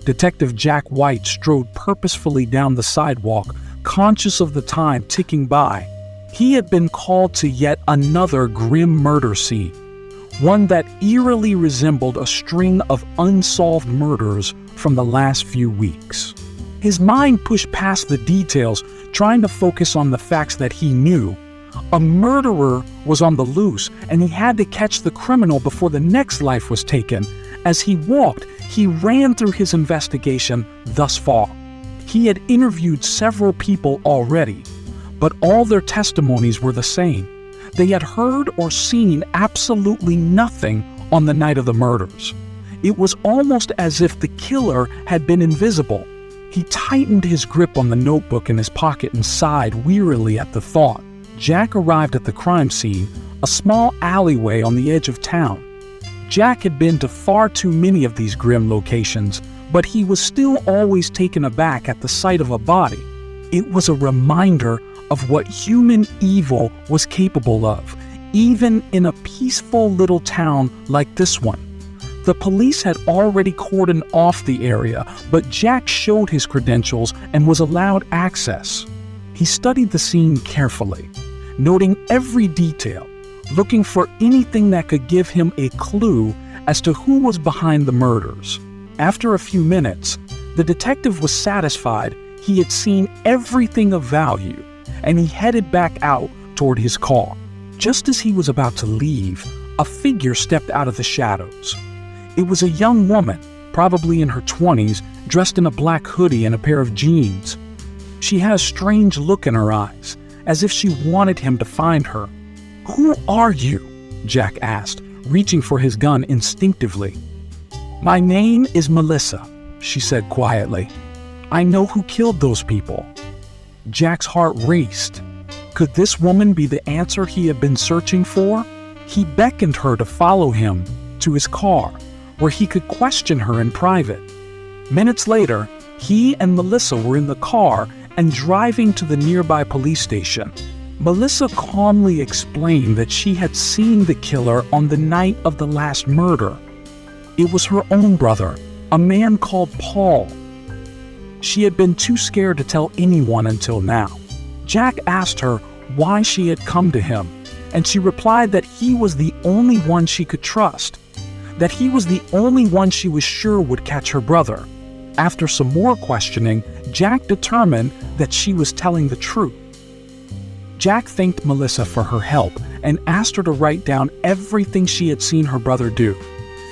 Detective Jack White strode purposefully down the sidewalk, conscious of the time ticking by. He had been called to yet another grim murder scene, one that eerily resembled a string of unsolved murders from the last few weeks. His mind pushed past the details, trying to focus on the facts that he knew. A murderer was on the loose, and he had to catch the criminal before the next life was taken. As he walked, he ran through his investigation thus far. He had interviewed several people already, but all their testimonies were the same. They had heard or seen absolutely nothing on the night of the murders. It was almost as if the killer had been invisible. He tightened his grip on the notebook in his pocket and sighed wearily at the thought. Jack arrived at the crime scene, a small alleyway on the edge of town. Jack had been to far too many of these grim locations, but he was still always taken aback at the sight of a body. It was a reminder of what human evil was capable of, even in a peaceful little town like this one. The police had already cordoned off the area, but Jack showed his credentials and was allowed access. He studied the scene carefully, noting every detail, looking for anything that could give him a clue as to who was behind the murders. After a few minutes, the detective was satisfied he had seen everything of value, and he headed back out toward his car. Just as he was about to leave, a figure stepped out of the shadows. It was a young woman, probably in her 20s, dressed in a black hoodie and a pair of jeans. She had a strange look in her eyes, as if she wanted him to find her. "Who are you?" Jack asked, reaching for his gun instinctively. "My name is Melissa," she said quietly. "I know who killed those people." Jack's heart raced. Could this woman be the answer he had been searching for? He beckoned her to follow him to his car, where he could question her in private. Minutes later, he and Melissa were in the car and driving to the nearby police station. Melissa calmly explained that she had seen the killer on the night of the last murder. It was her own brother, a man called Paul. She had been too scared to tell anyone until now. Jack asked her why she had come to him, and she replied that he was the only one she could trust, that he was the only one she was sure would catch her brother. After some more questioning, Jack determined that she was telling the truth. Jack thanked Melissa for her help and asked her to write down everything she had seen her brother do.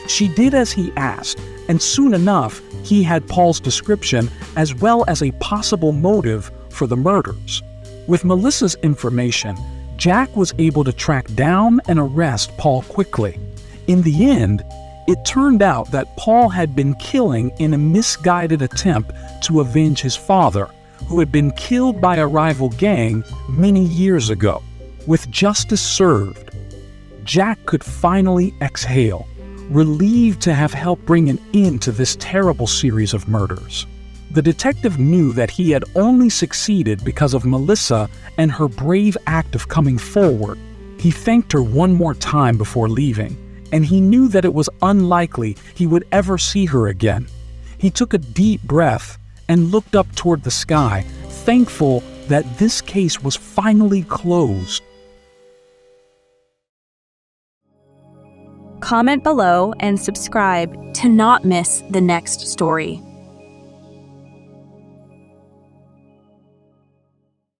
She did as he asked, and soon enough, he had Paul's description as well as a possible motive for the murders. With Melissa's information, Jack was able to track down and arrest Paul quickly. In the end, it turned out that Paul had been killing in a misguided attempt to avenge his father, who had been killed by a rival gang many years ago. With justice served, Jack could finally exhale, relieved to have helped bring an end to this terrible series of murders. The detective knew that he had only succeeded because of Melissa and her brave act of coming forward. He thanked her one more time before leaving, and he knew that it was unlikely he would ever see her again. He took a deep breath and looked up toward the sky, thankful that this case was finally closed. Comment below and subscribe to not miss the next story.